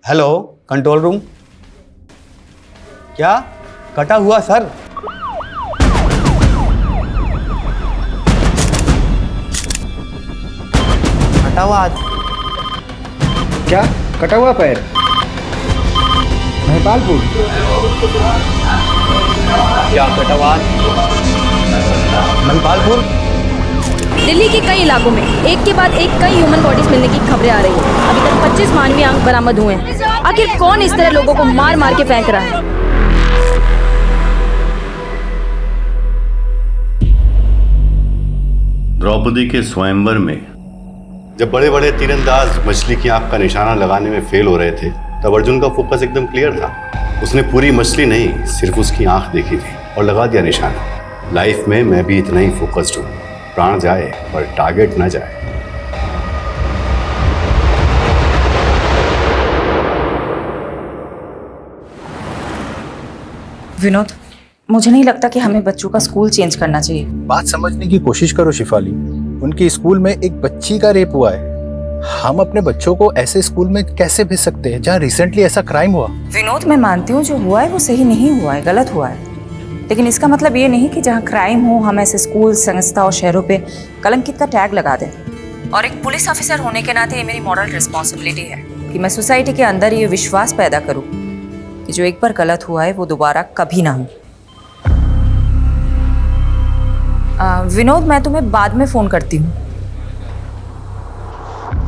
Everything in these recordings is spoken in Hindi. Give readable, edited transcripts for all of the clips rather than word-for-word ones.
Hello control room. क्या कटा हुआ सर? कटा हुआ हाथ? क्या कटा हुआ पैर? महिपालपुर। क्या कटा हुआ हाथ? महिपालपुर। दिल्ली के कई इलाकों में एक के बाद एक कई ह्यूमन बॉडीज मिलने की खबरें आ रही हैं। अभी तक 25 मानवीय अंग बरामद हुए हैं। आखिर कौन इस तरह लोगों को मार मार के फेंक रहा है? द्रौपदी के स्वयंवर में जब बड़े बड़े तीरंदाज मछली की आंख का निशाना लगाने में फेल हो रहे थे, तब अर्जुन का फोकस एकदम क्लियर था। उसने पूरी मछली नहीं, सिर्फ उसकी आंख देखी थी और लगा दिया निशाना। लाइफ में मैं भी इतना ही फोकस्ड हूँ। प्राण जाए पर टारगेट ना जाए। विनोद, मुझे नहीं लगता कि हमें बच्चों का स्कूल चेंज करना चाहिए। बात समझने की कोशिश करो शिफाली। उनके स्कूल में एक बच्ची का रेप हुआ है। हम अपने बच्चों को ऐसे स्कूल में कैसे भेज सकते हैं जहाँ रिसेंटली ऐसा क्राइम हुआ? विनोद, मैं मानती हूँ जो हुआ है वो सही नहीं हुआ है, गलत हुआ है, लेकिन इसका मतलब ये नहीं कि जहाँ क्राइम हो हम ऐसे स्कूल, संस्था और शहरों पे कलंकित का टैग लगा दें। और एक पुलिस ऑफिसर होने के नाते ये मेरी मॉरल रिस्पॉन्सिबिलिटी है कि मैं सोसाइटी के अंदर ये विश्वास पैदा करूँ कि जो एक बार गलत हुआ है वो दोबारा कभी ना हो। विनोद, मैं तुम्हें बाद में फ़ोन करती हूँ।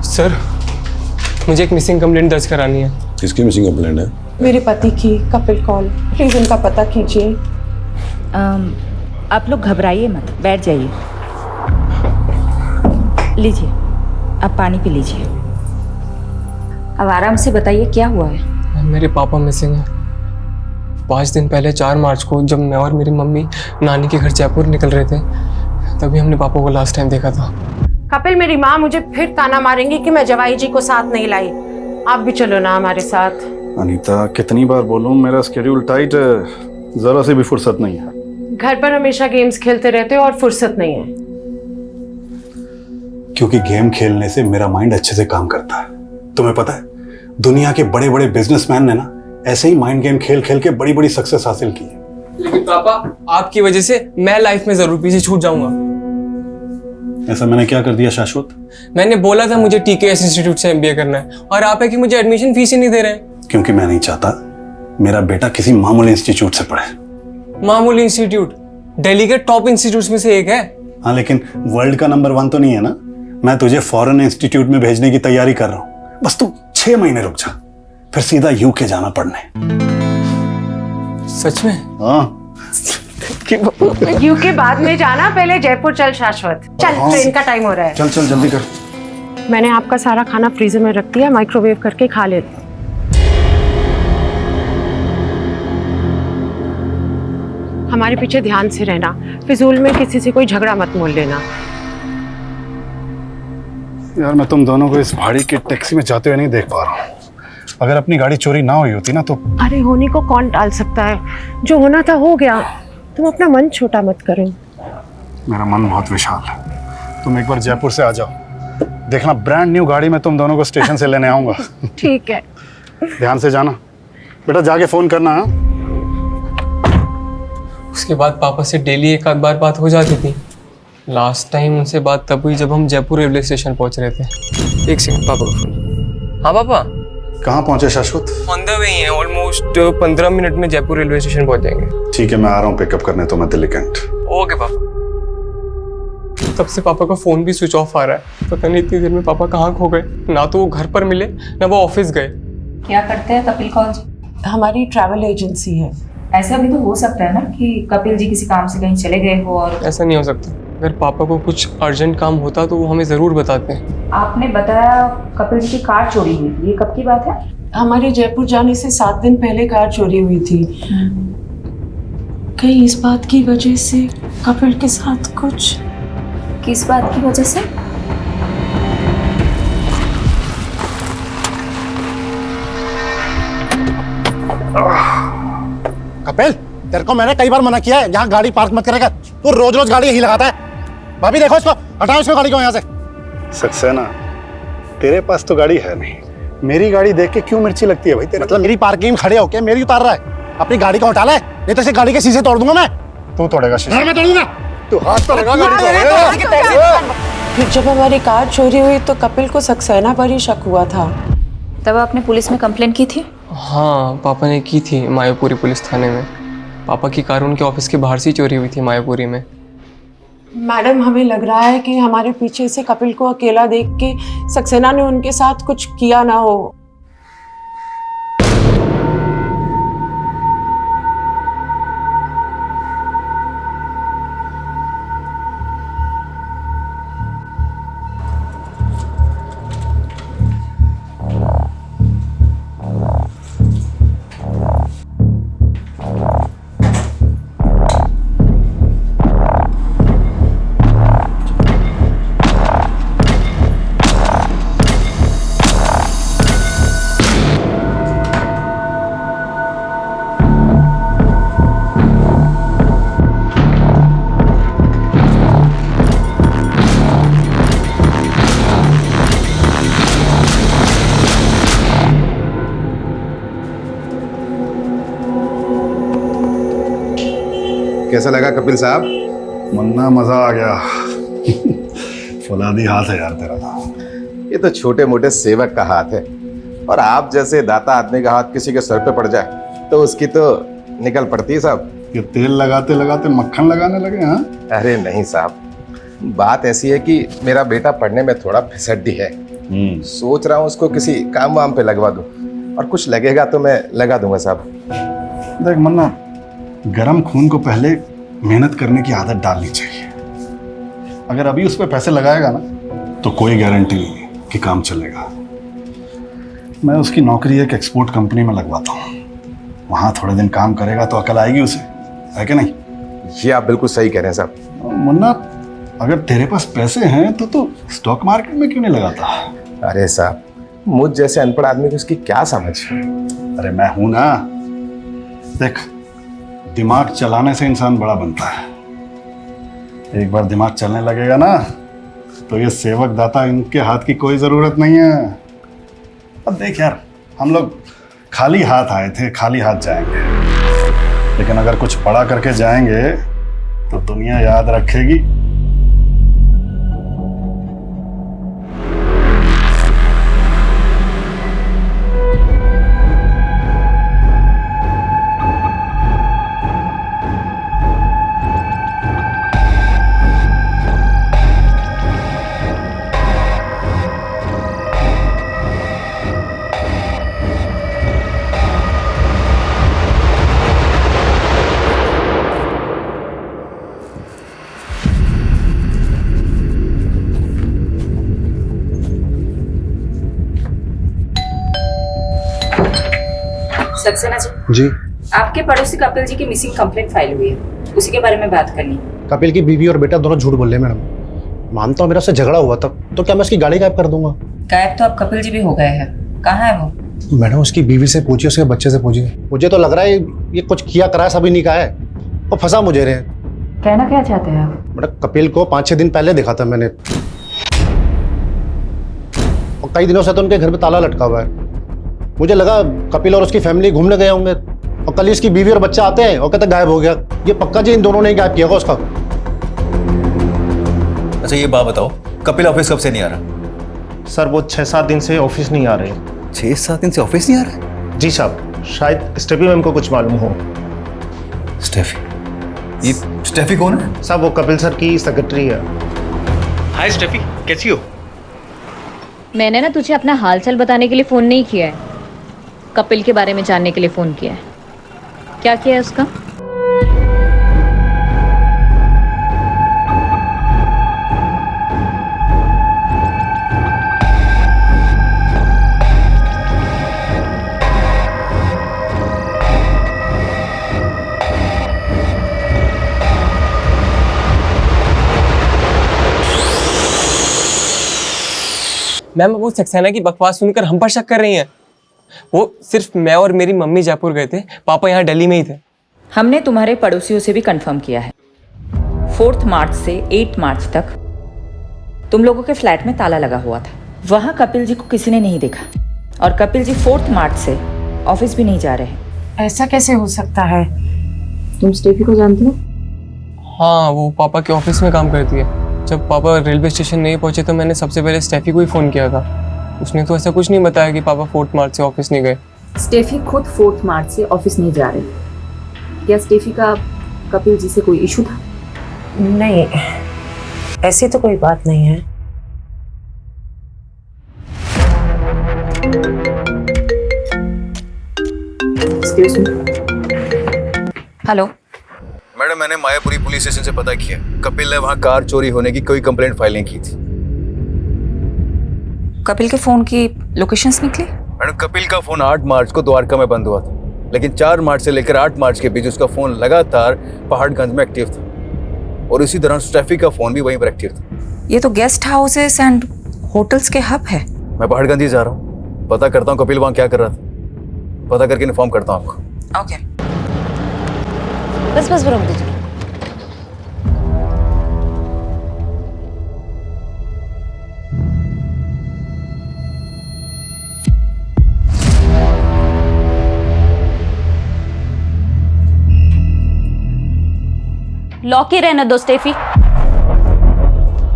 सर, मुझे एक मिसिंग कंप्लेंट दर्ज करानी है। किसकी मिसिंग कंप्लेंट है? मेरे पति की। कपिल कौल, प्लीज उनका पता कीजिए। आप लोग घबराइए मत, बैठ जाइए। लीजिए, आप पानी पी लीजिए। अब आराम से बताइए क्या हुआ है। मेरे पापा मिसिंग है। 5 दिन पहले 4 मार्च को जब मैं और मेरी मम्मी नानी के घर जयपुर निकल रहे थे, तभी हमने पापा को लास्ट टाइम देखा था। कपिल, मेरी माँ मुझे फिर ताना मारेंगी कि मैं जवाई जी को साथ नहीं लाई। आप भी चलो ना हमारे साथ। अनीता, कितनी बार बोलूं, मेरा स्केड्यूल टाइट है, जरा से भी फुर्सत नहीं है। घर पर हमेशा गेम्स खेलते रहते हो और फुर्सत नहीं है। क्योंकि गेम खेलने से मेरा माइंड अच्छे से काम करता है। तुम्हें पता है, दुनिया के बड़े बड़े बिजनेसमैन ने ना ऐसे ही माइंड गेम खेल खेल के बड़ी बड़ी सक्सेस हासिल की है। लेकिन पापा, आपकी वजह से मैं लाइफ में जरूर पीछे छूट जाऊंगा। ऐसा मैंने क्या कर दिया शाश्वत? मैंने बोला था मुझे टीकेएस इंस्टीट्यूट से एमबीए करना है, और आप है कि मुझे एडमिशन फीस ही नहीं दे रहे हैं। क्योंकि मैं नहीं चाहता मेरा बेटा किसी मामूली इंस्टीट्यूट से पढ़े। मामूली इंस्टीट्यूट दिल्ली के टॉप इंस्टीट्यूट में से एक है। हाँ, लेकिन वर्ल्ड का नंबर 1 तो नहीं है ना। मैं तुझे फॉरेन इंस्टीट्यूट में भेजने की तैयारी कर रहा हूँ। बस तू 6 महीने रुक जा, फिर सीधा यूके जाना पढ़ने। सच में? हाँ। यूके बाद में जाना, पहले जयपुर चल शाश्वत। चल, ट्रेन का टाइम हो रहा है। चल चल जल्दी कर। मैंने आपका सारा खाना फ्रीजर में रख दिया, माइक्रोवेव करके खा लेते। हमारे पीछे ध्यान से रहना, फिजूल में किसी से कोई झगड़ा मत मोल लेना। यार, मैं तुम दोनों को इस भाड़ी की टैक्सी में जाते हुए नहीं देख पा रहा हूँ। अगर अपनी गाड़ी चोरी ना हुई होती ना तो। अरे, होने को कौन टाल सकता है? जो होना था हो गया। तुम अपना मन छोटा मत करो। मेरा मन बहुत विशाल है। तुम एक बार जयपुर से आ जाओ, देखना ब्रांड न्यू गाड़ी में तुम दोनों को स्टेशन से लेने आऊंगा। ठीक है। ध्यान से जाना बेटा, जाके फोन करना। हाँ? उसके बाद पापा से डेली एक आध बार बात हो जाती थी। लास्ट टाइम उनसे बात तब हुई जब हम जयपुर रेलवे स्टेशन पहुंच रहे थे। एक सेकंड, पापा का फोन। हाँ पापा। कहाँ पहुंचे शाश्वत? ऑन द वे ही हैं, ऑलमोस्ट 15 मिनट में जयपुर रेलवे स्टेशन पहुंच जाएंगे। ठीक है, मैं आ रहा हूँ पिकअप करने तो मैं दिल्ली कैंट। ओके पापा। तब से पापा का फोन भी स्विच ऑफ आ रहा है। पता नहीं इतनी देर में पापा कहाँ खो गए। ना तो वो घर पर मिले, ना वो ऑफिस गए। क्या करते हैं कपिल कौल जी? हमारी ट्रैवल एजेंसी है। ऐसा भी तो हो सकता है ना कि कपिल जी किसी काम से कहीं चले गए हो और। ऐसा नहीं हो सकता। अगर पापा को कुछ अर्जेंट काम होता तो वो हमें ज़रूर बताते हैं। आपने बताया कपिल जी की कार चोरी हुई थी, ये कब की बात है? हमारे जयपुर जाने से 7 दिन पहले कार चोरी हुई थी। कहीं इस बात की वजह से कपिल के साथ कुछ। किस बात की वजह से? कपिल, तेरे को मैंने कई बार मना किया है यहाँ गाड़ी पार्क मत करेगा। तू रोज रोज गाड़ी यही लगाता है। भाभी देखो इसको, हटाओ इसको गाड़ी को यहाँ से। सक्सेना, तेरे पास तो गाड़ी है नहीं, मेरी गाड़ी देख के क्यों मिर्ची लगती है भाई तेरे? मतलब मेरी पार्किंग में खड़े होके मेरी उतार रहा है, अपनी गाड़ी का उठा ले, नहीं तो इसे गाड़ी के शीशे तोड़ दूंगा मैं। तू तोड़ेगा शीशे? मैं तोड़ूंगा। तू हाथ तो लगा गाड़ी फिर जब हमारी कार चोरी हुई तो कपिल को सक्सेना पर ही शक हुआ था। तब आपने पुलिस में कंप्लेंट की थी? हाँ, पापा ने की थी मायापुरी पुलिस थाने में। पापा की कार उनके ऑफिस के बाहर से चोरी हुई थी मायापुरी में। मैडम, हमें लग रहा है कि हमारे पीछे से कपिल को अकेला देख के सक्सेना ने उनके साथ कुछ किया ना हो। कैसा लगा कपिल साहब? मुन्ना, मजा आ गया। फौलादी हाथ है यार तेरा। ये तो छोटे मोटे सेवक का हाथ है, और आप जैसे दाता आदमी का हाथ किसी के सर पे पड़ जाए तो उसकी तो निकल पड़ती है साहब। ये तेल लगाते लगाते मक्खन लगाने लगे? हाँ, अरे नहीं साहब, बात ऐसी है कि मेरा बेटा पढ़ने में थोड़ा फिसड्डी है। सोच रहा हूँ उसको किसी काम वाम पे लगवा दूं, और कुछ लगेगा तो मैं लगा दूंगा साहब। देख मुन्ना, गरम खून को पहले मेहनत करने की आदत डालनी चाहिए। अगर अभी उस पर पैसे लगाएगा ना तो कोई गारंटी नहीं कि काम चलेगा। मैं उसकी नौकरी एक एक्सपोर्ट कंपनी में लगवाता हूँ, वहाँ थोड़े दिन काम करेगा तो अकल आएगी उसे, है कि नहीं? ये आप बिल्कुल सही कह रहे हैं साहब। मुन्ना, अगर तेरे पास पैसे हैं तो स्टॉक मार्केट में क्यों नहीं लगाता? अरे साहब, मुझ जैसे अनपढ़ आदमी को इसकी क्या समझ? अरे मैं हूं ना। देख, दिमाग चलाने से इंसान बड़ा बनता है। एक बार दिमाग चलने लगेगा ना तो ये सेवक दाता इनके हाथ की कोई जरूरत नहीं है। अब देख यार, हम लोग खाली हाथ आए थे, खाली हाथ जाएंगे, लेकिन अगर कुछ बड़ा करके जाएंगे तो दुनिया याद रखेगी। सक्सेना जी, आपके पड़ोसी कपिल जी की मिसिंग कंप्लेंट फाइल हुई है, उसी के बारे में बात करनी है। कपिल की बीवी और बेटा दोनों झूठ बोल रहे हैं मैडम। मानता हूँ मेरा उससे झगड़ा हुआ था, तो क्या मैं उसकी गाड़ी गायब कर दूंगा? गायब तो अब कपिल जी भी हो गए हैं, कहाँ है वो? मैडम, उसकी बीवी से पूछिए, उसके बच्चे से पूछिए। मुझे तो लग रहा है ये कुछ किया करा सभी नहीं कहा है, और फंसा मुझे रहे। कहना क्या चाहते हैं आप? मैडम, कपिल को 5-6 दिन पहले देखा था मैंने, और कई दिनों से तो उनके घर पे ताला लटका हुआ है। मुझे लगा कपिल और उसकी फैमिली घूमने गए होंगे, और कल इसकी बीवी और बच्चा आते हैं और कहते गायब हो गया। ये पक्का जी इन दोनों ने ही गायब किया होगा उसका। अच्छा, ये बात बताओ, कपिल ऑफिस कब से नहीं आ रहा? सर, वो 6-7 दिन से ऑफिस नहीं आ रहे। 6-7 दिन से ऑफिस नहीं आ रहा? जी साहब, शायद स्टेफी मैम को कुछ मालूम हो। स्टेफी? ये स्टेफी कौन है? साहब, वो कपिल सर की सेक्रेटरी है। हाय स्टेफी, कैसी हो? मैंने ना तुझे अपना हालचाल बताने के लिए फ़ोन नहीं किया है, कपिल के बारे में जानने के लिए फ़ोन किया है। क्या किया है उसका? मैम, वो सक्सेना की बकवास सुनकर हम पर शक कर रही हैं। वो सिर्फ मैं और मेरी मम्मी जयपुर गए थे, पापा यहाँ दिल्ली में ही थे। हमने तुम्हारे पड़ोसियों से भी कंफर्म किया है। 4 मार्च से 8 मार्च तक तुम लोगों के फ्लैट में ताला लगा हुआ था। वहां कपिल जी को किसी ने नहीं देखा। और कपिल जी 4 मार्च से ऑफिस भी नहीं जा रहे हैं। ऐसा कैसे हो सकता है? तुम स्टेफी को जानती हो? हाँ, वो पापा के ऑफिस में काम करती है। जब पापा रेलवे स्टेशन नहीं पहुंचे तो मैंने सबसे पहले स्टेफी को ही फ़ोन किया था। उसने तो ऐसा कुछ नहीं बताया कि पापा 4 मार्च से ऑफिस नहीं गए। स्टेफी खुद 4 मार्च से ऑफिस नहीं जा रही। क्या स्टेफी का कपिल जी से कोई इशू था? नहीं, ऐसी तो कोई बात नहीं है। हेलो मैडम, मैंने मायापुरी पुलिस स्टेशन से पता किया, कपिल ने वहाँ कार चोरी होने की कोई कंप्लेंट फाइल नहीं की थी। कपिल के फोन की लोकेशंस निकली? मैडम, कपिल का फोन 8 मार्च को द्वारका में बंद हुआ था, लेकिन 4 मार्च से लेकर 8 मार्च के बीच उसका फोन लगातार पहाड़गंज में एक्टिव था और इसी दौरान स्टेफी का फोन भी वहीं पर एक्टिव था। ये तो गेस्ट हाउसेस एंड होटल्स के हब है। मैं पहाड़गंज ही जा रहा हूँ, पता करता हूँ कपिल वहाँ क्या कर रहा था, पता करके इन्फॉर्म करता हूँ आपको। ओके। बस रोक दीजिए। लॉक ही रहने दो स्टेफी,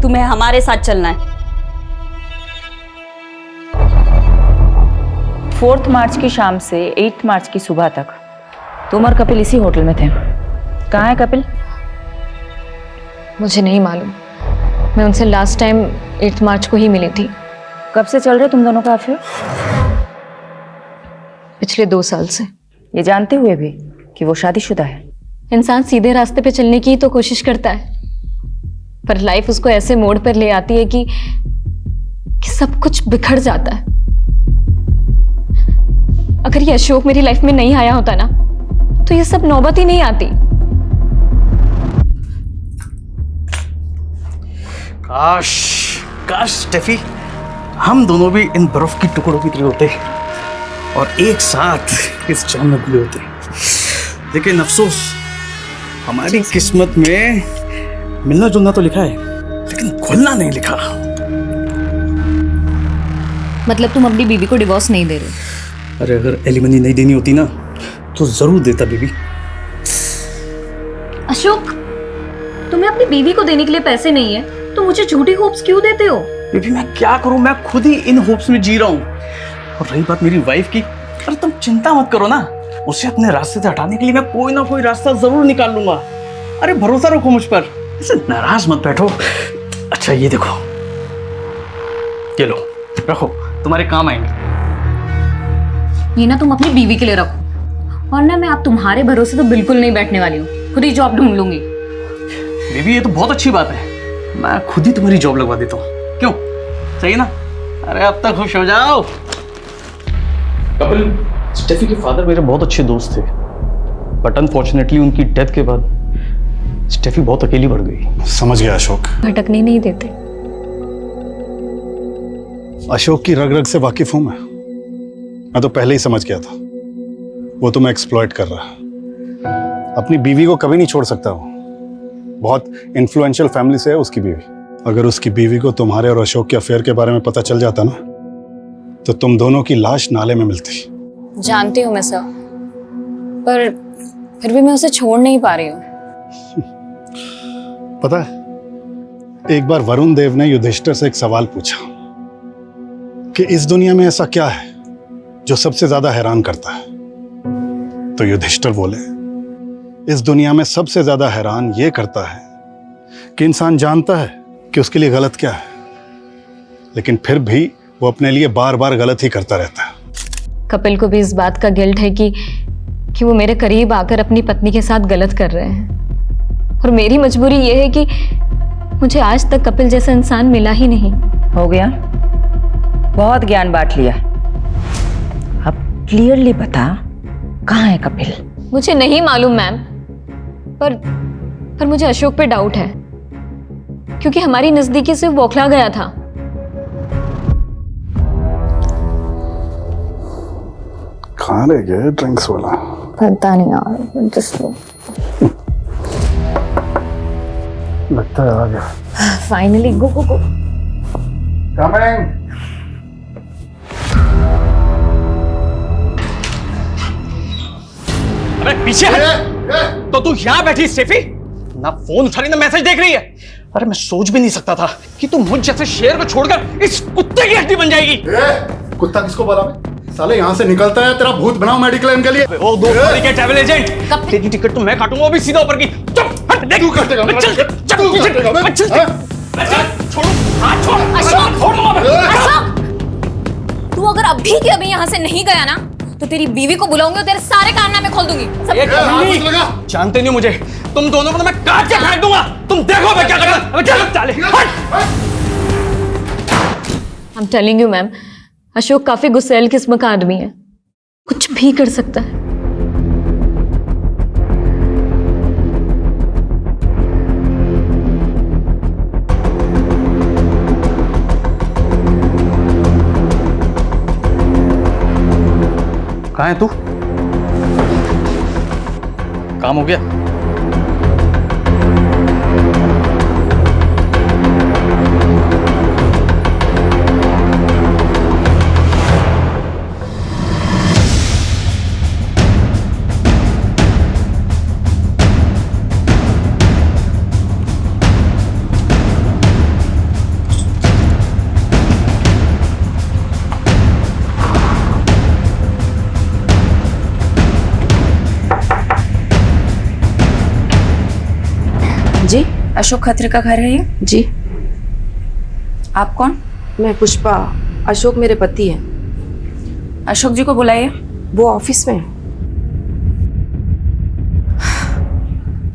तुम्हें हमारे साथ चलना है। 4 मार्च की शाम से 8 मार्च की सुबह तक तुम और कपिल इसी होटल में थे। कहाँ है कपिल? मुझे नहीं मालूम, मैं उनसे लास्ट टाइम 8 मार्च को ही मिली थी। कब से चल रहे तुम दोनों का अफेयर? पिछले 2 साल से। ये जानते हुए भी कि वो शादीशुदा है। इंसान सीधे रास्ते पे चलने की तो कोशिश करता है, पर लाइफ उसको ऐसे मोड़ पर ले आती है कि सब कुछ बिखर जाता है। अगर ये अशोक मेरी लाइफ में नहीं आया होता ना, तो ये सब नौबत ही नहीं आती। काश स्टेफी, हम दोनों भी इन बर्फ की टुकड़ों की तरह होते और एक साथ इस जाम में घुले होते। लेकिन अफसोस, हमारी किस्मत में मिलना जुलना तो लिखा है, लेकिन घुलना नहीं लिखा। मतलब तुम अपनी बीवी को डिवोर्स नहीं दे रहे? अरे अगर एलिमनी नहीं देनी होती ना, तो जरूर देता बीबी। अशोक, तुम्हें अपनी बीवी को देने के लिए पैसे नहीं है, तो मुझे झूठी होप्स क्यों देते हो? बीबी मैं क्या करूं, मैं खुद ही इन होप्स में जी रहा हूं। और रही बात मेरी वाइफ की, अरे तुम चिंता मत करो ना, उसे अपने रास्ते से हटाने के लिए मैं कोई ना कोई रास्ता जरूर निकाल लूंगा। अरे भरोसा रखो मुझ पर, ऐसे नाराज मत बैठो। अच्छा ये देखो, ये लो, रखो, तुम्हारे काम आएंगे। ये ना तुम अपनी बीवी के लिए रखो, और ना मैं अब तुम्हारे भरोसे तो बिल्कुल नहीं बैठने वाली हूँ। खुद ही जॉब ढूंढ लूंगी। बीबी ये तो बहुत अच्छी बात है, मैं खुद ही तुम्हारी जॉब लगवा देता हूँ। क्यों, सही ना? अरे अब तक खुश हो जाओ। कपिल, स्टेफी के फादर मेरे बहुत अच्छे दोस्त थे, बट अनफॉर्चुनेटली उनकी डेथ के बाद स्टेफी बहुत अकेली पड़ गई। समझ गया अशोक। भटकने नहीं देते। अशोक की रग रग से वाकिफ हूं मैं तो पहले ही समझ गया था वो तुम्हें एक्सप्लॉइट कर रहा है। अपनी बीवी को कभी नहीं छोड़ सकता वो, बहुत इन्फ्लुएंशियल फैमिली से है उसकी बीवी। अगर उसकी बीवी को तुम्हारे और अशोक के अफेयर के बारे में पता चल जाता ना, तो तुम दोनों की लाश नाले में मिलती। जानती हूँ मैं सर, पर फिर भी मैं उसे छोड़ नहीं पा रही हूँ। पता है, एक बार वरुण देव ने युधिष्ठिर से एक सवाल पूछा कि इस दुनिया में ऐसा क्या है जो सबसे ज्यादा हैरान करता है। तो युधिष्ठिर बोले, इस दुनिया में सबसे ज्यादा हैरान ये करता है कि इंसान जानता है कि उसके लिए गलत क्या है, लेकिन फिर भी वो अपने लिए बार बार गलत ही करता रहता है। कपिल को भी इस बात का गिल्ट है कि वो मेरे करीब आकर अपनी पत्नी के साथ गलत कर रहे हैं, और मेरी मजबूरी ये है कि मुझे आज तक कपिल जैसा इंसान मिला ही नहीं। हो गया, बहुत ज्ञान बांट लिया। अब क्लियरली बता, कहाँ है कपिल? मुझे नहीं मालूम मैम, पर मुझे अशोक पे डाउट है, क्योंकि हमारी नजदीकी से वो बौखला गया था। कहाँ रह गया ड्रिंक्स वाला? पता नहीं यार, जस्ट लगता है आ गया। फाइनली, गो गो गो। कमिंग। अरे पीछे हट। तो तू यहाँ बैठी स्टेफी, ना फोन उठा रही ना मैसेज देख रही है। अरे मैं सोच भी नहीं सकता था कि तू मुझ जैसे शेर को छोड़कर इस कुत्ते की हड्डी बन जाएगी। कुत्ता किसको बोला मैं? साले यहाँ से निकलता है, तेरा भूत बनाओ मेडिकल क्लेम के लिए। ओ दो के ट्रैवल एजेंट, तेरी टिकट तो मैं काटूंगा, वो भी सीधा ऊपर की। चुप हट, देख। तू काटेगा? चल चल छोड़ो, हाथ छोड़। अशोक, तू अगर अभी के अभी यहाँ से नहीं गया ना तो तेरी बीवी को बुलाऊंगी और तेरे सारे कारनामे खोल दूंगी। जानते नहीं मुझे, तुम दोनों को तो मैं काट के फेंक दूंगा। तुम देखो मैं क्या करता। I am telling you ma'am, Ashok काफी गुस्सैल किस्म का आदमी है, कुछ भी कर सकता है। कहाँ है तू? काम हो गया? जी, अशोक खत्री का घर है ये? जी। आप कौन? मैं पुष्पा, अशोक मेरे पति हैं। अशोक जी को बुलाइए। वो ऑफिस में हैं।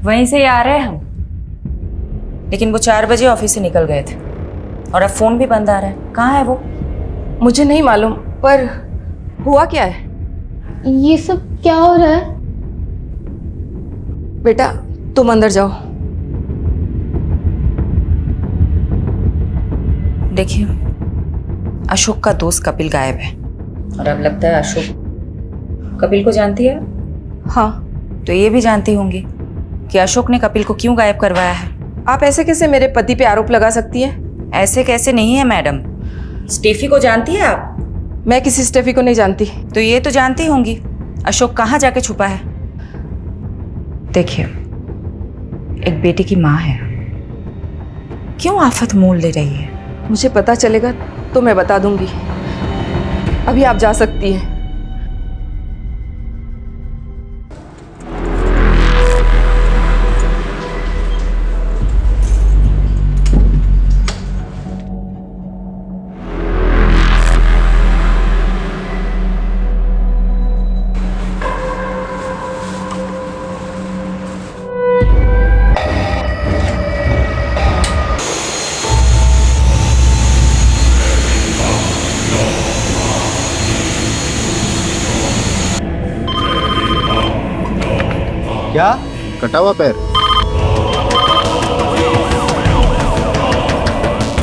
वहीं से ही आ रहे हैं हम, लेकिन वो 4 बजे ऑफिस से निकल गए थे और अब फोन भी बंद आ रहा है। कहाँ है वो? मुझे नहीं मालूम, पर हुआ क्या है? ये सब क्या हो रहा है? बेटा तुम अंदर जाओ। देखिए, अशोक का दोस्त कपिल गायब है और अब लगता है अशोक कपिल को जानती है। हाँ, तो ये भी जानती होंगी कि अशोक ने कपिल को क्यों गायब करवाया है। आप ऐसे कैसे मेरे पति पे आरोप लगा सकती हैं? ऐसे कैसे नहीं है मैडम, स्टेफी को जानती है आप? मैं किसी स्टेफी को नहीं जानती। तो ये तो जानती होंगी अशोक कहाँ जाके छुपा है। देखिए, एक बेटी की माँ है, क्यों आफत मोल ले रही है? मुझे पता चलेगा तो मैं बता दूंगी। अभी आप जा सकती हैं। क्या? कटा हुआ पैर।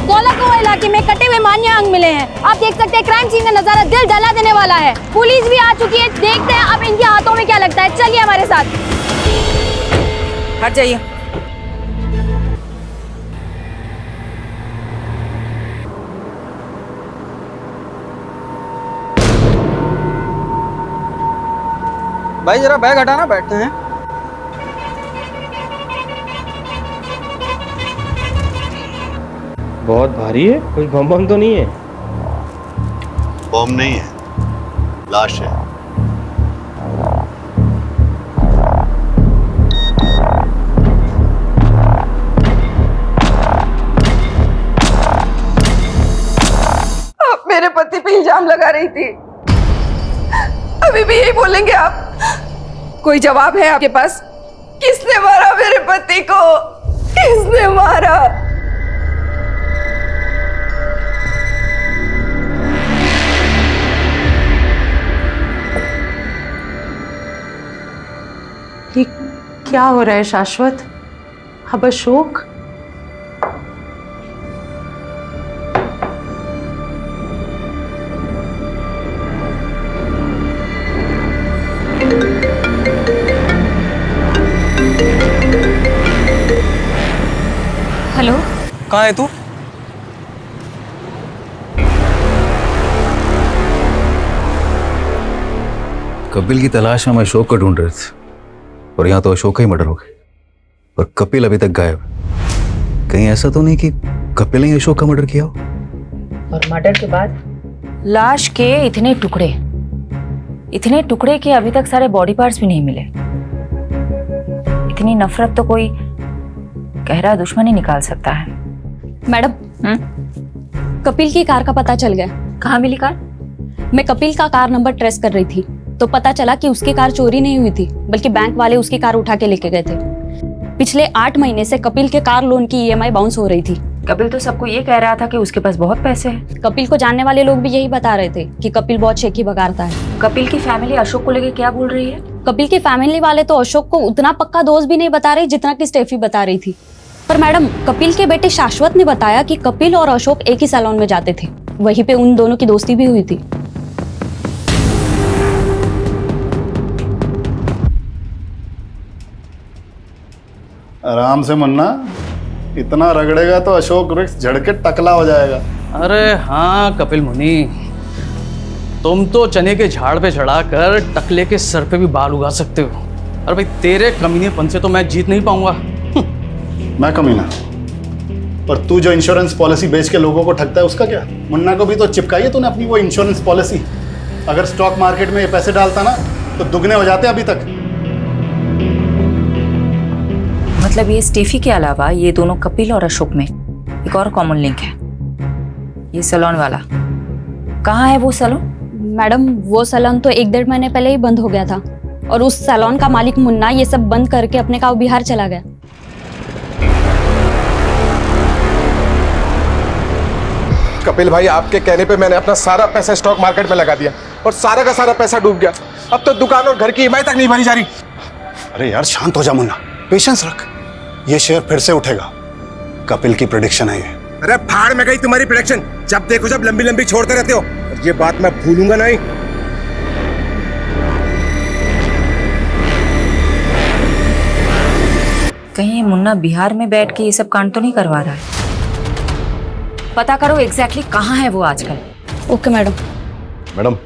कोलाकुआ इलाके में कटे हुए मान्य अंग मिले हैं। आप देख सकते हैं क्राइम सीन का नजारा दिल दहला देने वाला है। पुलिस भी आ चुकी है, देखते हैं अब इनके हाथों में क्या लगता है। चलिए हमारे साथ। हट जाइए। भाई जरा बैग हटाना, बैठते हैं। बहुत भारी है, कुछ बम बम तो नहीं है? बम नहीं है, लाश है। आप मेरे पति पे इल्जाम लगा रही थी, अभी भी यही बोलेंगे आप? कोई जवाब है आपके पास? किसने मारा मेरे पति को? किसने मारा? ये क्या हो रहा है शाश्वत? अब अशोक? हेलो, कहाँ है तू? कपिल की तलाश में हम अशोक को ढूंढ रहे थे। और यहाँ तो अशोक का ही मर्डर हो गया और कपिल अभी तक गायब है। कहीं ऐसा तो नहीं कि कपिल ने अशोक का मर्डर किया हो? और मर्डर के बाद लाश के इतने टुकड़े कि अभी तक सारे बॉडी पार्ट्स भी नहीं मिले। इतनी नफरत तो कोई गहरा दुश्मन ही निकाल सकता है। मैडम, कपिल की कार का पता चल गया। कहाँ मिली कार? मैं कपिल का कार नंबर ट्रेस कर रही थी तो पता चला कि उसकी कार चोरी नहीं हुई थी, बल्कि बैंक वाले उसकी कार उठा के लेके गए थे। पिछले 8 महीने से कपिल के कार लोन की EMI बाउंस हो रही थी। कपिल तो सबको ये कह रहा था कि उसके पास बहुत पैसे हैं। कपिल को जानने वाले लोग भी यही बता रहे थे कि कपिल बहुत शेखी बगाड़ता है। कपिल की फैमिली अशोक को लेके क्या बोल रही है? कपिल की फैमिली वाले तो अशोक को उतना पक्का दोस्त भी नहीं बता रहे जितना कि स्टेफी बता रही थी। पर मैडम, कपिल के बेटे शाश्वत ने बताया कि कपिल और अशोक एक ही सैलून में जाते थे, वहीं पे उन दोनों की दोस्ती भी हुई थी। आराम से मुन्ना, इतना रगड़ेगा तो अशोक वृक्ष झड़ के टकला हो जाएगा। अरे हाँ कपिल मुनि, तुम तो चने के झाड़ पे चढ़ाकर टकले के सर पे भी बाल उगा सकते हो। अरे भाई, तेरे कमीनेपन से तो मैं जीत नहीं पाऊंगा। मैं कमीना? पर तू जो इंश्योरेंस पॉलिसी बेच के लोगों को ठगता है उसका क्या? मुन्ना को भी तो चिपकाई है तूने अपनी वो इंश्योरेंस पॉलिसी। अगर स्टॉक मार्केट में ये पैसे डालता ना तो दुगने हो जाते अभी तक। मतलब ये स्टेफी के अलावा ये दोनों कपिल और अशोक में एक और कॉमन लिंक है, ये सैलून वाला। कहाँ है वो सैलून? मैडम, वो सैलून तो 1-1.5 महीने पहले ही बंद हो गया था और उस सैलून का मालिक मुन्ना ये सब बंद करके अपने गाँव बिहार चला गया। कपिल भाई, आपके कहने पे मैंने अपना सारा पैसा स्टॉक मार्केट में लगा दिया और सारा का सारा पैसा डूब गया। अब तो दुकान और घर की EMI तक नहीं भरी जा रही। अरे यार शांत हो जा मुन्ना, पेशेंस रख। ये शेयर फिर से उठेगा, कपिल की प्रेडिक्शन है ये। अरे भाड़ में गई तुम्हारी प्रेडिक्शन, जब देखो जब लंबी लंबी छोड़ते रहते हो। ये बात मैं भूलूंगा नहीं। कहीं मुन्ना बिहार में बैठ के ये सब कांड तो नहीं करवा रहा है? पता करो एग्जैक्टली कहाँ है वो आजकल। Okay madam. मैडम,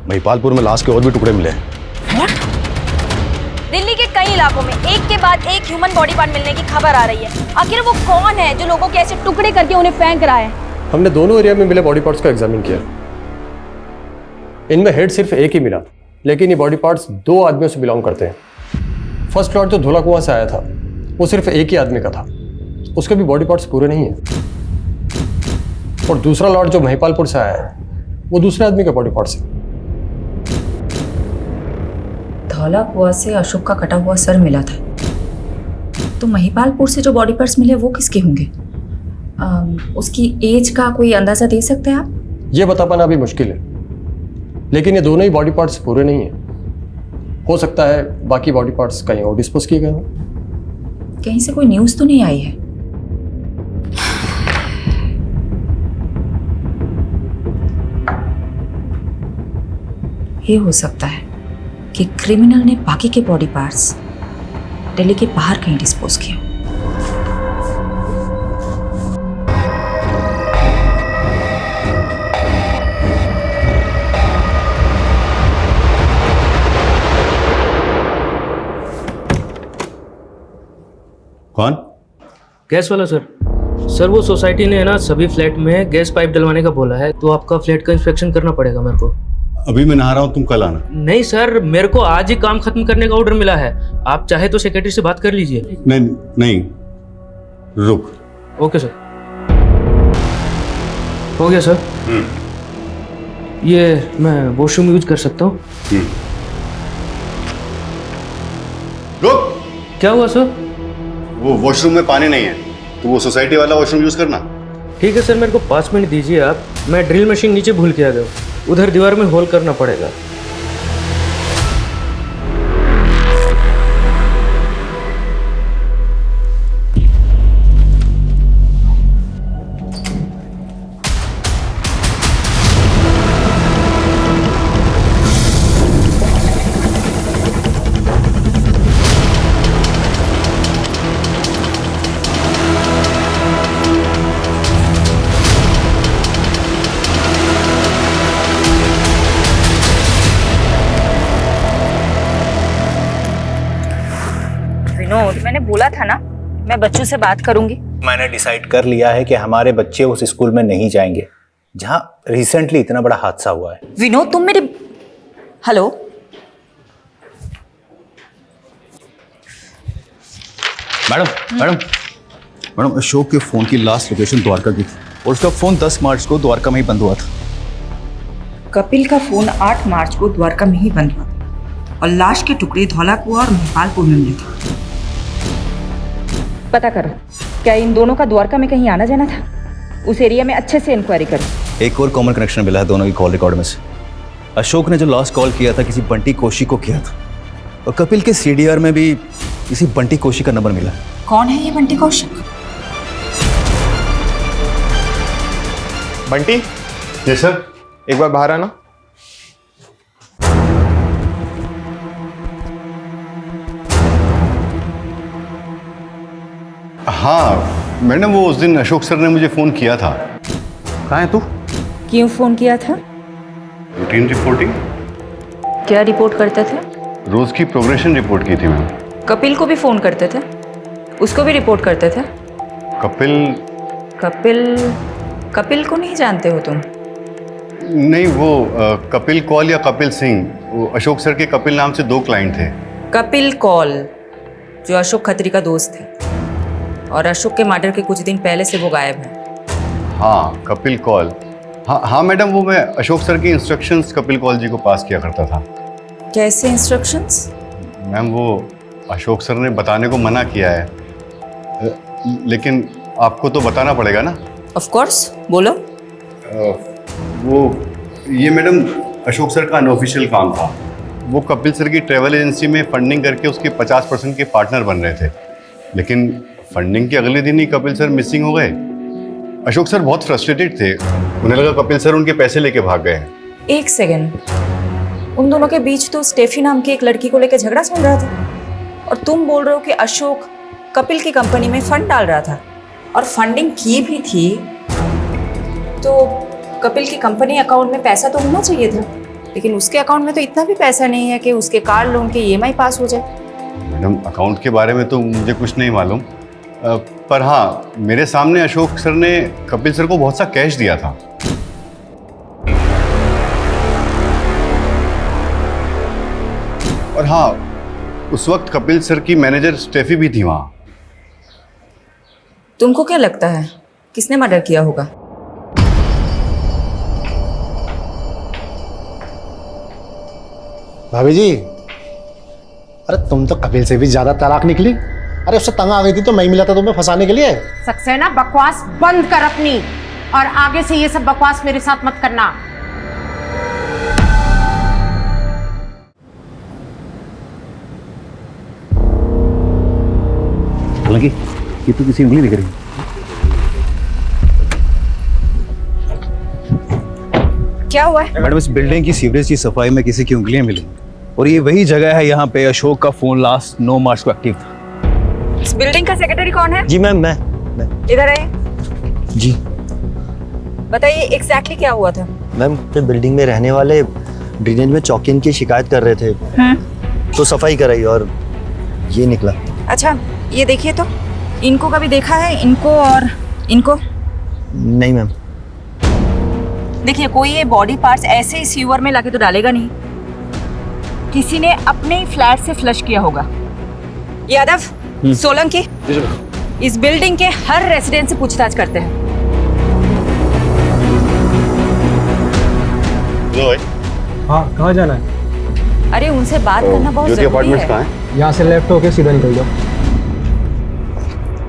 महिपालपुर में लाश के और भी टुकड़े मिले हैं। दिल्ली के कई इलाकों में एक के बाद एक ह्यूमन बॉडी पार्ट मिलने की खबर आ रही है। आखिर वो कौन है जो लोगों के ऐसे टुकड़े करके उन्हें फेंक रहा है? हमने दोनों एरिया में मिले बॉडी पार्ट्स को एग्जामिन किया। इनमें हेड सिर्फ एक ही मिला, लेकिन ये बॉडी पार्ट्स 2 आदमियों से बिलोंग करते हैं। फर्स्ट लॉट जो धोला कुआं से आया था वो सिर्फ एक ही आदमी का था, उसके भी बॉडी पार्ट्स पूरे नहीं है। और दूसरा लॉट जो महिपालपुर से आया है वो दूसरे आदमी का बॉडी पार्ट्स है। धौला कुआं से अशोक का कटा हुआ सर मिला था, तो महिपालपुर से जो बॉडी पार्ट्स मिले वो किसके होंगे? उसकी एज का कोई अंदाजा दे सकते हैं आप? ये बता पाना अभी मुश्किल है, लेकिन ये दोनों ही बॉडी पार्ट्स पूरे नहीं है। हो सकता है बाकी बॉडी पार्ट्स कहीं और डिस्पोज किए गए हों। कहीं से कोई न्यूज़ तो नहीं आई है? ये हो सकता है कि क्रिमिनल ने बाकी के बॉडी पार्ट्स दिल्ली के बाहर कहीं डिस्पोज किए। कौन? गैस वाला सर वो सोसाइटी ने है ना सभी फ्लैट में गैस पाइप डलवाने का बोला है, तो आपका फ्लैट का इंस्पेक्शन करना पड़ेगा मेरे को। अभी मैं नहा रहा हूँ, तुम कल आना। नहीं सर, मेरे को आज ही काम खत्म करने का ऑर्डर मिला है। आप चाहे तो सेक्रेटरी से बात कर लीजिए। नहीं, रुक। ओके सर, हो गया सर। ये मैं वॉशरूम यूज कर सकता हूँ? रुक। क्या हुआ सर? वो वॉशरूम में पानी नहीं है, तो वो सोसाइटी वाला वॉशरूम यूज करना। ठीक है सर, मेरे को 5 मिनट दीजिए आप। मैं ड्रिल मशीन नीचे भूल के आ गया, उधर दीवार में होल करना पड़ेगा। विनोद, मैंने बोला था ना मैं बच्चों से बात करूंगी। मैंने डिसाइड कर लिया है कि हमारे बच्चे उस स्कूल में नहीं जाएंगे जहां रिसेंटली इतना बड़ा हादसा हुआ है। विनोद तुम मेरे हेलो मैडम अशोक के फ़ोन की लास्ट लोकेशन द्वारका की थी और उसका फ़ोन 10 मार्च को द्वारका में ही बंद हुआ था। कपिल का फोन 8 मार्च को द्वारका में ही बंद हुआ था और लाश के टुकड़े धौलाकुआ और महाकालपुर में मिले थे। पता करो क्या इन दोनों का द्वारका में कहीं आना जाना था? उस एरिया में अच्छे से इंक्वायरी करो। एक और कॉमन कनेक्शन मिला है दोनों की कॉल रिकॉर्ड में से। अशोक ने जो लास्ट कॉल किया था किसी बंटी कोशी को किया था और कपिल के CDR में भी किसी बंटी कोशी का नंबर मिला। कौन है ये बंटी कौशिक? बंटी, जी सर। एक बार बाहर आना। हाँ मैडम, वो उस दिन अशोक सर ने मुझे फ़ोन किया था। कहाँ है तू? क्यों फोन किया था? Routine reporting. क्या रिपोर्ट करते थे? रोज़ की प्रोग्रेशन रिपोर्ट की थी मैम। कपिल को भी फोन करते थे? उसको भी रिपोर्ट करते थे? कपिल को नहीं जानते हो तुम? नहीं, वो कपिल कौल या कपिल सिंह, वो अशोक सर के कपिल नाम से 2 क्लाइंट थे। कपिल कौल जो अशोक खत्री का दोस्त है और अशोक के मर्डर के कुछ दिन पहले से वो गायब है। हाँ कपिल कौल। हाँ मैडम, वो मैं अशोक सर की इंस्ट्रक्शंस कपिल कौल जी को पास किया करता था। कैसे इंस्ट्रक्शंस? मैम वो अशोक सर ने बताने को मना किया है, लेकिन आपको तो बताना पड़ेगा ना। ऑफ कोर्स, बोलो। वो ये मैडम अशोक सर का अनऑफिशियल काम था। वो कपिल सर की ट्रैवल एजेंसी में फंडिंग करके उसके 50% के पार्टनर बन रहे थे, लेकिन फंडिंग के अगले दिन ही कपिल सर मिसिंग हो गए। अशोक सर बहुत फ्रस्ट्रेटेड थे, उन्हें लगा कपिल सर उनके पैसे लेके भाग गए हैं। एक सेकेंड, उन दोनों के बीच तो स्टेफी नाम की एक लड़की को लेकर झगड़ा चल रहा था और तुम बोल रहे हो कि अशोक कपिल की कंपनी में फंड डाल रहा था और फंडिंग की भी थी, तो कपिल की कंपनी अकाउंट में पैसा तो होना चाहिए था, लेकिन उसके अकाउंट में तो इतना भी पैसा नहीं है कि उसके कार लोन के EMI पास हो जाए। मैडम अकाउंट के बारे में तो मुझे कुछ नहीं मालूम, पर हाँ मेरे सामने अशोक सर ने कपिल सर को बहुत सा कैश दिया था। और हाँ, उस वक्त कपिल सर की मैनेजर स्टेफी भी थी वहाँ। तुमको क्या लगता है किसने मर्डर किया होगा? भाभी जी, अरे तुम तो कपिल से भी ज्यादा चालाक निकली। अरे उससे तंग आ गई थी तो मैं ही मिला था तुम्हें फंसाने के लिए। सक्सेना, बकवास बंद कर अपनी, और आगे से ये सब बकवास मेरे साथ मत करना। हालांकि ये तो किसी उंगली दिख रही है। क्या हुआ है? मैडम इस बिल्डिंग की सीवरेज की सफाई में किसी की उंगलियां मिली और ये वही जगह है यहाँ पे अशोक का फोन लास्ट 9 मार्च को एक्टिव था। इस बिल्डिंग का सेक्रेटरी कौन है? जी मैम, मैं इधर आइए। जी बताइए एग्जैक्टली क्या हुआ था? मैम बिल्डिंग में रहने वाले ड्रेनेज में चौकिन की शिकायत कर रहे थे, तो सफाई कराई और ये निकला। अच्छा ये देखिए तो, इनको कभी देखा है? इनको और इनको? नहीं मैम। देखिए कोई ये बॉडी पार्ट्स ऐसे ही सीवर में लाके तो डालेगा नहीं, किसी ने अपने ही फ्लैट से फ्लश किया होगा। यादव, सोलंकी, इस बिल्डिंग के हर रेसिडेंट से पूछताछ करते हैं। हाँ, कहाँ जाना है? अरे उनसे बात करना बहुत जरूरी है। यहाँ से लेफ्ट होके सीधा निकल जाओ।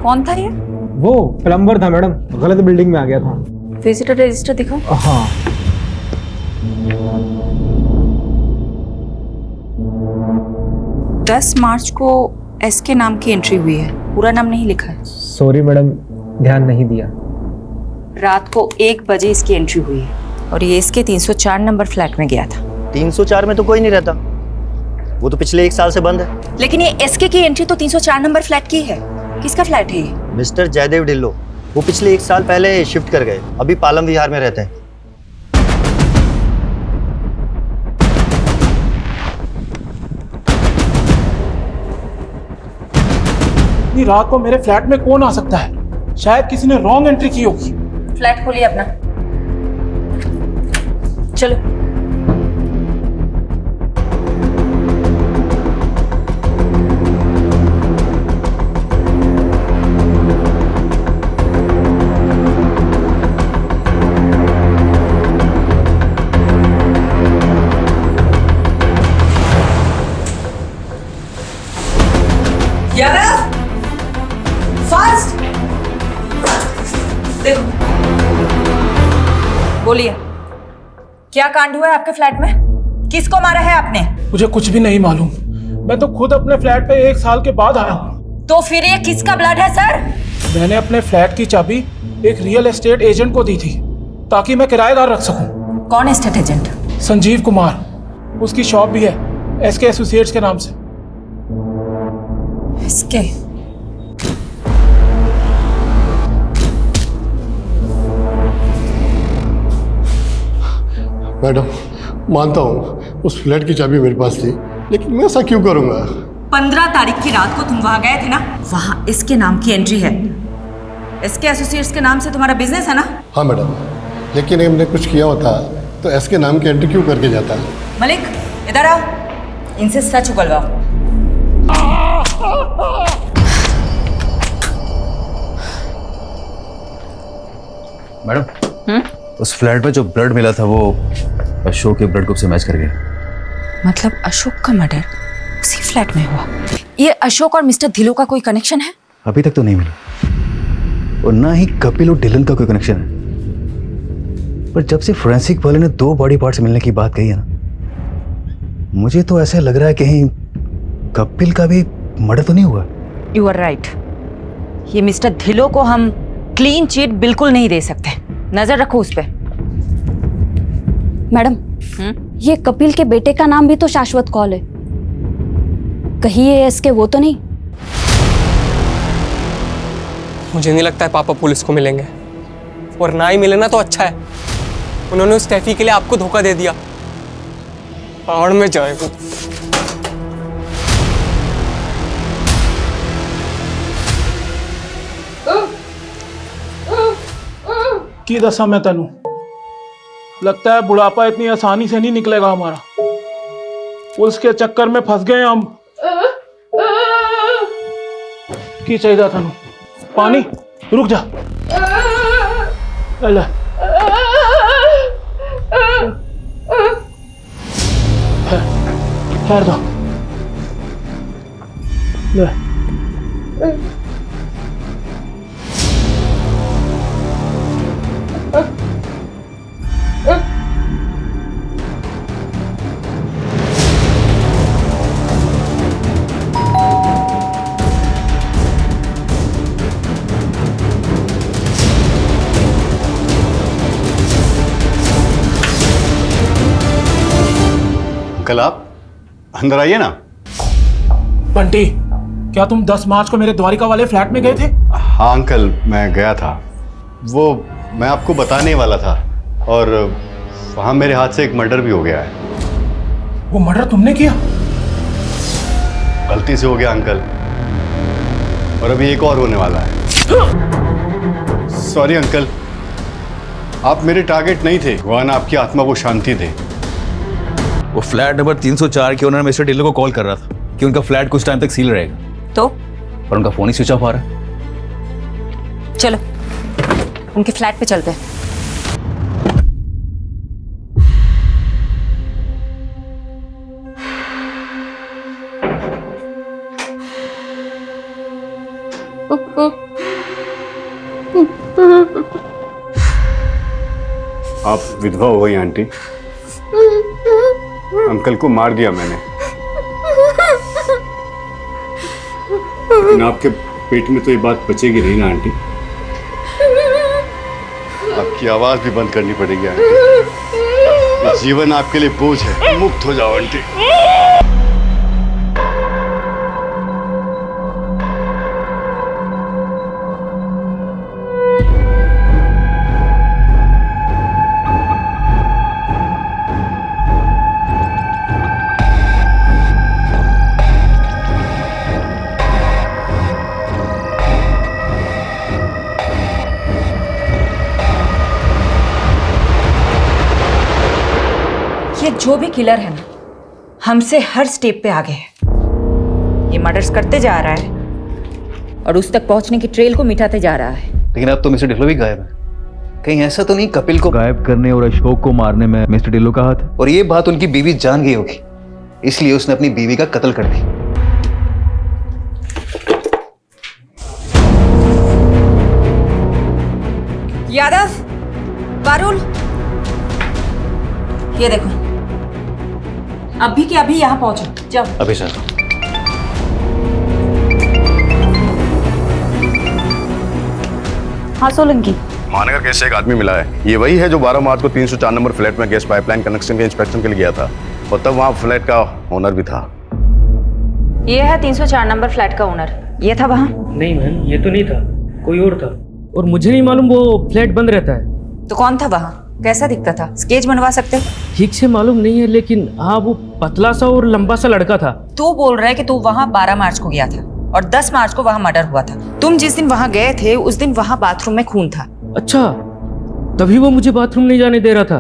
कौन था ये? वो प्लम्बर था मैडम, गलत बिल्डिंग में आ गया था। विजिटर रजिस्टर दिखाओ। हाँ। दस मार्च को SK नाम की एंट्री हुई है, पूरा नाम नहीं लिखा है। सॉरी मैडम, ध्यान नहीं दिया। रात को 1 बजे इसकी एंट्री हुई है और ये SK 304 नंबर फ्लैट में गया था। 304 में तो कोई नहीं रहता, वो तो पिछले 1 साल से बंद है। लेकिन ये SK की एंट्री तो 304 नंबर फ्लैट की है। किसका फ्लैट है ये? मिस्टर जयदेव ढिल्लो, वो पिछले 1 साल पहले शिफ्ट कर गए, अभी पालम विहार में रहते हैं। इतनी रात को मेरे फ्लैट में कौन आ सकता है? शायद किसी ने रॉन्ग एंट्री की होगी। फ्लैट खोलिए अपना, चलो। फास्ट देखो, बोलिए क्या कांड हुआ है आपके फ्लैट में? किसको मारा है आपने? मुझे कुछ भी नहीं मालूम। मैं तो खुद अपने फ्लैट पे 1 साल के बाद आया हूँ। तो फिर ये किसका ब्लड है सर? मैंने अपने फ्लैट की चाबी एक रियल एस्टेट एजेंट को दी थी ताकि मैं किराएदार रख सकूं। कौन एस्टेट एजेंट? संजीव कुमार। उसकी शॉप भी है एसके एसोसिएट्स के नाम से। एसके? मैडम मानता हूँ उस फ्लैट की चाबी मेरे पास थी, लेकिन मैं ऐसा क्यों करूँगा? 15 तारीख की रात को तुम वहां गए थे ना? वहां इसके नाम की एंट्री है। एसके एसोसिएट्स के नाम से तुम्हारा बिजनेस है ना? हाँ मैडम, लेकिन हमने कुछ किया होता तो एसके नाम की एंट्री क्यों करके जाता? मलिक इधर आओ, इनसे सच उगलवाओ। मैडम, उस फ्लैट में जो ब्लड मिला था वो अशोक के ब्लड ग्रुप से मैच कर गया। मतलब अशोक का मर्डर उसी फ्लैट में हुआ? ये अशोक और मिस्टर धिलो का कोई कनेक्शन है? अभी तक तो नहीं मिला, और ना ही कपिल और डिलन का कोई कनेक्शन है। पर जब से फोरेंसिक वाले ने 2 बॉडी पार्ट्स मिलने की बात कही है ना, मुझे तो ऐसा लग रहा है कहीं कपिल का भी मर्डर तो नहीं हुआ। You are right. ये मिस्टर धिलो को हम क्लीन चिट बिल्कुल नहीं दे सकते। नजर रखो उस पे। मैडम, ये कपिल के बेटे का नाम भी तो शाश्वत कौल है। कहीं ये एसके वो तो नहीं? मुझे नहीं लगता है पापा पुलिस को मिलेंगे, और ना ही मिले ना तो अच्छा है। उन्होंने उस टैफी के लिए आपको धोखा दे दिया। पहाड़ में जाए वो। की दसा मैं तेनू, लगता है बुढ़ापा इतनी आसानी से नहीं निकलेगा हमारा। पुलिस के चक्कर में फंस गए हम। की चाहिए तेनू? पानी? रुक जा। ले ठहर दो। ले कल आप अंदर आइए ना। बंटी, क्या तुम 10 मार्च को मेरे द्वारिका वाले फ्लैट में गए थे? हाँ अंकल, मैं गया था। वो मैं आपको बताने वाला था, और वहाँ मेरे हाथ से एक मर्डर भी हो गया है। वो मर्डर तुमने किया? गलती से हो गया अंकल, और अभी एक और होने वाला है। सॉरी अंकल, आप मेरे टारगेट नहीं थे। भगवान आपकी आत्मा को शांति दे। वो फ्लैट नंबर 304 के ओनर मिस्टर डिलो को कॉल कर रहा था कि उनका फ्लैट कुछ टाइम तक सील रहेगा। तो? पर उनका फोन ही स्विच ऑफ आ रहा है। चलो उनके फ्लैट पे चलते हैं। आप विधवा हो गई आंटी। अंकल को मार दिया मैंने, लेकिन आपके पेट में तो ये बात बचेगी नहीं ना आंटी। आपकी आवाज भी बंद करनी पड़ेगी आंटी। ये जीवन आपके लिए बोझ है। मुक्त हो जाओ आंटी। जो भी किलर है ना, हमसे हर स्टेप पे आगे है। ये मर्डर्स करते जा रहा है और उस तक पहुंचने की ट्रेल को मिटाते जा रहा है। लेकिन अब तो मिस्टर ढिल्लो भी गायब है। कहीं ऐसा तो नहीं कपिल को गायब करने और अशोक को मारने में मिस्टर ढिल्लो का हाथ है? और ये बात उनकी बीवी जान गई होगी, इसलिए उसने अपनी बीवी का कत्ल कर दी। यादव, पारुल, ये देखो, अभी के अभी यहाँ पहुंचो, जाओ। अभी सर। हाँ सोलंकी, मानगर कैसे एक आदमी मिला है। ये वही है जो 12 मार्च को 304 नंबर फ्लैट में गैस पाइपलाइन कनेक्शन के इंस्पेक्शन के लिए गया था, और तब वहाँ फ्लैट का ओनर भी था। ये है 304 नंबर फ्लैट का ओनर। ये था वहाँ? नहीं मैम, ये तो नहीं था, कोई और था। और मुझे नहीं मालूम वो फ्लैट बंद रहता है। तो कौन था वहाँ? कैसा दिखता था? स्केच बनवा सकते? ठीक से मालूम नहीं है, लेकिन हाँ वो पतला सा और लंबा सा लड़का था। तू बोल रहा है कि तू वहाँ 12 मार्च को गया था और 10 मार्च को वहाँ मर्डर हुआ था। तुम जिस दिन वहाँ गए थे उस दिन वहाँ बाथरूम में खून था। अच्छा, तभी वो मुझे बाथरूम नहीं जाने दे रहा था।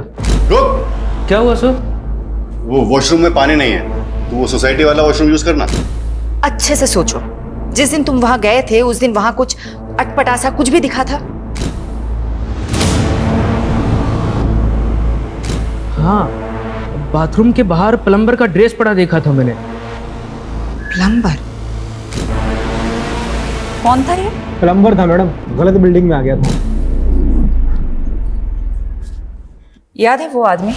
रुक! क्या हुआ सर? वो वॉशरूम में पानी नहीं है, तो वो सोसाइटी वाला वॉशरूम यूज करना। अच्छे से सोचो, जिस दिन तुम वहाँ गए थे उस दिन वहाँ कुछ अटपटा सा कुछ भी दिखा था? हाँ, बाथरूम के बाहर प्लम्बर का ड्रेस पड़ा देखा था मैंने। प्लम्बर? कौन था ये? प्लम्बर था मैडम, गलत बिल्डिंग में आ गया था। याद है वो आदमी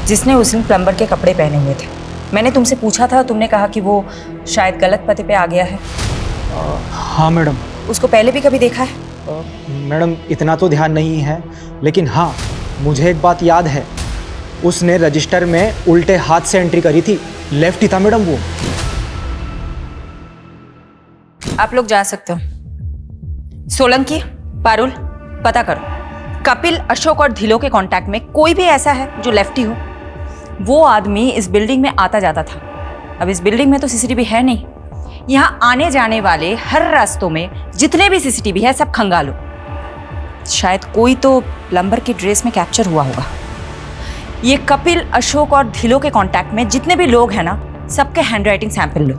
जिसने उस दिन प्लम्बर के कपड़े पहने हुए थे? मैंने तुमसे पूछा था, तुमने कहा कि वो शायद गलत पते पे आ गया है। हाँ मैडम। उसको पहले भी कभी देखा है? मैडम इतना तो ध्यान नहीं है, लेकिन हाँ मुझे एक बात याद है, उसने रजिस्टर में उल्टे हाथ से एंट्री करी थी। लेफ्ट ही था मैडम वो। आप लोग जा सकते हो। सोलंकी, पारुल, पता करो कपिल, अशोक और धिलो के कांटेक्ट में कोई भी ऐसा है जो लेफ्टी हो। वो आदमी इस बिल्डिंग में आता जाता था। अब इस बिल्डिंग में तो सीसीटीवी है नहीं। यहाँ आने जाने वाले हर रास्तों में जितने भी सीसीटीवी है सब खंगालो। शायद कोई तो प्लम्बर की ड्रेस में कैप्चर हुआ होगा। ये कपिल, अशोक और धिलो के कांटेक्ट में जितने भी लोग हैं ना, सबके हैंडराइटिंग सैंपल लो।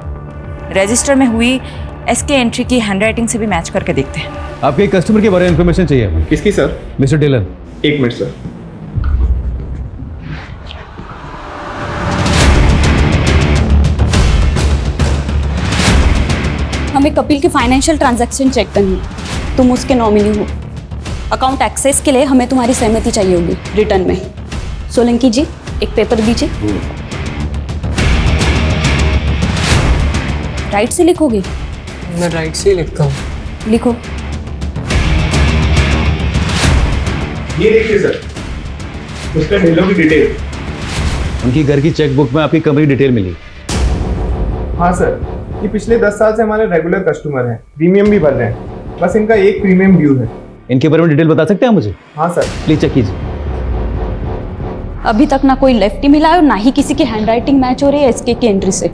रजिस्टर में हुई एसके एंट्री की हैंडराइटिंग से भी मैच करके देखते हैं। आपके कस्टमर के बारे में इंफॉर्मेशन चाहिए। किसकी सर? मिस्टर डिलन। एक मिनट सर। हमें कपिल के फाइनेंशियल ट्रांजैक्शन चेक करनी है। तुम उसके नॉमिनी हो। अकाउंट एक्सेस के लिए हमें तुम्हारी सहमति चाहिए होगी रिटर्न में। सोलंकी जी, एक पेपर दीजिए। राइट से लिखोगे? मैं राइट से ही लिखता हूँ। लिखो। ये देखिए सर, उसका ढिल्लो की डिटेल। उनकी घर की चेकबुक में आपकी कंपनी डिटेल मिली। हाँ सर, ये पिछले 10 साल से हमारे रेगुलर कस्टमर हैं, प्रीमियम भी भर रहे हैं। बस इनका एक प्रीमियम ड्यू है। इनके बारे में डिटेल बता सकते हैं मुझे? हाँ सर। प्लीज चेक कीजिए। अभी तक ना कोई लेफ्टी मिला है और ना ही किसी की हैंडराइटिंग मैच हो रही है एसके की एंट्री से।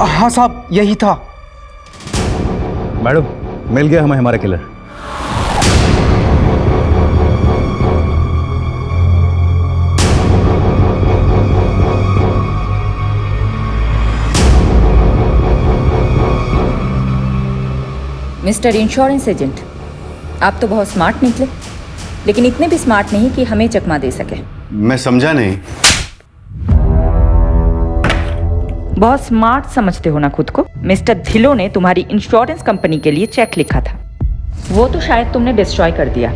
हाँ साहब, यही था। मैडम, मिल गया हमें हमारा किलर। मिस्टर इंश्योरेंस एजेंट, आप तो बहुत स्मार्ट निकले, लेकिन इतने भी स्मार्ट नहीं कि हमें चकमा दे सके। मैं समझा नहीं। बहुत स्मार्ट समझते हो ना खुद को। मिस्टर धिलो ने तुम्हारी इंश्योरेंस कंपनी के लिए चेक लिखा था, वो तो शायद तुमने डिस्ट्रॉय कर दिया,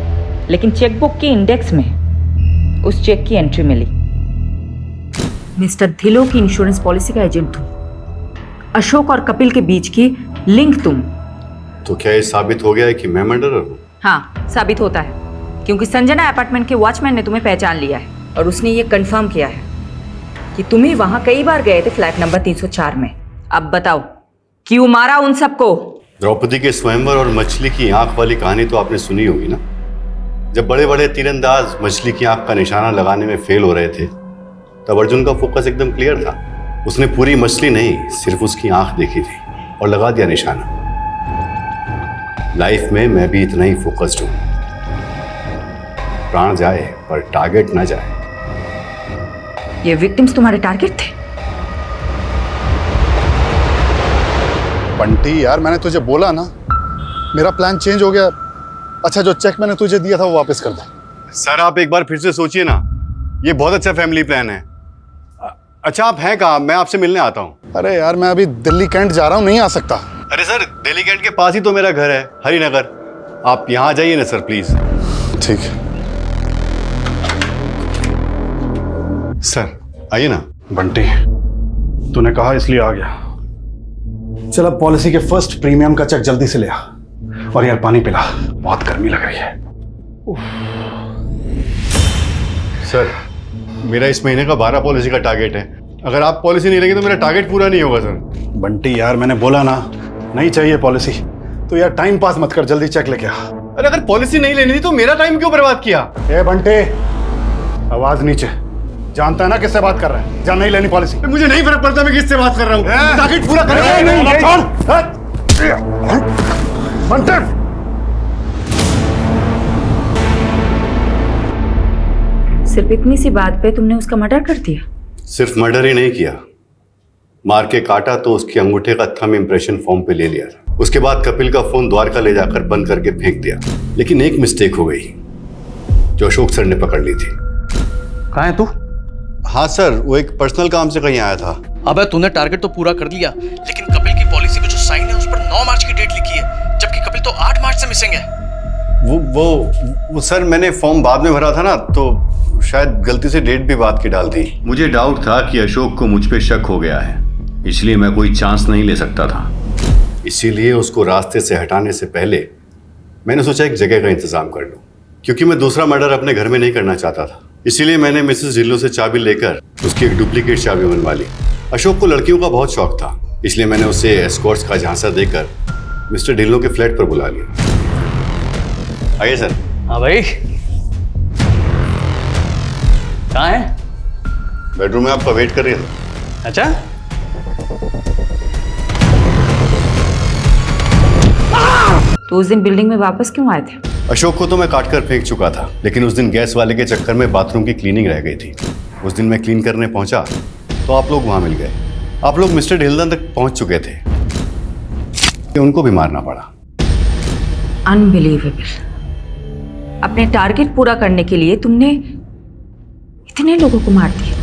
लेकिन चेकबुक के इंडेक्स में उस चेक की एंट्री मिली। मिस्टर धिलो की इंश्योरेंस पॉलिसी का एजेंट तुम, अशोक और कपिल के बीच की लिंक तुम। तो क्या ये साबित हो गया है कि मैं मर्डरर हूँ? हाँ, साबित होता है, क्योंकि संजना अपार्टमेंट के वॉचमैन ने तुम्हें पहचान लिया है और उसने ये कंफर्म किया है कि तुम ही वहां कई बार गए थे फ्लैट नंबर 304 में। अब बताओ, क्यों मारा उन सबको? द्रौपदी के स्वयंवर और मछली की आंख वाली कहानी तो आपने सुनी होगी ना। जब बड़े बड़े तीरंदाज मछली की आंख का निशाना लगाने में फेल हो रहे थे, तब अर्जुन का फोकस एकदम क्लियर था। उसने पूरी मछली नहीं, सिर्फ उसकी आंख देखी थी और लगा दिया निशाना। लाइफ में मैं भी इतना ही फोकस्ड हूं। प्राण जाए पर टारगेट ना जाए। ये विक्टिम्स तुम्हारे टारगेट थे? बंटी यार, मैंने तुझे बोला ना, मेरा प्लान चेंज हो गया। अच्छा, जो चेक मैंने तुझे दिया था वो वापस कर दे। सर आप एक बार फिर से सोचिए ना, ये बहुत अच्छा फैमिली प्लान है। अच्छा आप हैं कहाँ? मैं आपसे मिलने आता हूँ। अरे यार, मैं अभी दिल्ली कैंट जा रहा हूँ, नहीं आ सकता। अरे सर, दिल्ली कैंट के पास ही तो मेरा घर है, हरिनगर। आप यहाँ आ जाइए ना सर प्लीज। ठीक है सर, आइए ना। बंटी, तूने कहा इसलिए आ गया। चल अब पॉलिसी के फर्स्ट प्रीमियम का चेक जल्दी से ले आ। और यार पानी पिला, बहुत गर्मी लग रही है। सर, मेरा इस महीने का 12 पॉलिसी का टारगेट है। अगर आप पॉलिसी नहीं लेंगे तो मेरा टारगेट पूरा नहीं होगा सर। बंटी यार, मैंने बोला ना, नहीं चाहिए पॉलिसी। तो यार टाइम पास मत कर, जल्दी चेक लेके आ। अरे अगर पॉलिसी नहीं लेनी थी तो मेरा टाइम क्यों बर्बाद किया? ए बंटे, आवाज नीचे। जानता है ना किससे बात कर रहा है? जहाँ नहीं लेनी पॉलिसी। मुझे नहीं फर्क पड़ता मैं किससे बात कर रहा हूँ। टारगेट पूरा बंटे, सिर्फ इतनी सी बात पे तुमने उसका मर्डर कर दिया? सिर्फ मर्डर ही नहीं किया, मार के काटा तो उसके अंगूठे का थंब इंप्रेशन फॉर्म पे ले लिया। उसके बाद कपिल का फोन द्वारका ले जाकर बंद करके फेंक दिया। लेकिन एक मिस्टेक हो गई जो अशोक सर ने पकड़ ली थी। कहाँ है तू? हाँ सर, वो एक पर्सनल काम से कहीं आया था। अबे तूने टारगेट तो पूरा कर लिया, लेकिन कपिल की पॉलिसी पे जो साइन है उस पर 9 मार्च की डेट लिखी है, जबकि कपिल तो 8 मार्च से मिसिंग है। वो सर, मैंने फॉर्म बाद में भरा था ना, तो शायद गलती से डेट भी बात की डाल दी। मुझे डाउट था कि अशोक को मुझ पे शक हो गया है, इसलिए मैं कोई चांस नहीं ले सकता था। इसीलिए उसको रास्ते से हटाने से पहले मैंने सोचा एक जगह का इंतजाम कर लूं, क्योंकि मैं दूसरा मर्डर अपने घर में नहीं करना चाहता था। इसीलिए मैंने मिसेस ढिल्लों से चाबी लेकर उसकी एक डुप्लीकेट चाबी बनवा ली। अशोक को लड़कियों का बहुत शौक था, इसलिए मैंने उसे एस्कॉर्ट्स का झांसा देकर मिस्टर ढिल्लों के फ्लैट पर बुला लिया। आइए सर। हाँ भाई, कहाँ है? बेडरूम में आपका वेट कर रही है। अच्छा, तो उस दिन बिल्डिंग में वापस क्यों आए थे? अशोक को तो मैं काट कर फेंक चुका था, लेकिन उस दिन गैस वाले के चक्कर में बाथरूम की क्लीनिंग रह गई थी। उस दिन मैं क्लीन करने पहुंचा तो आप लोग वहां मिल गए। आप लोग मिस्टर ढिल्लन तक पहुंच चुके थे, उनको भी मारना पड़ा। अनबिलीवेबल। अपने टारगेट पूरा करने के लिए तुमने इतने लोगों को मार दिया।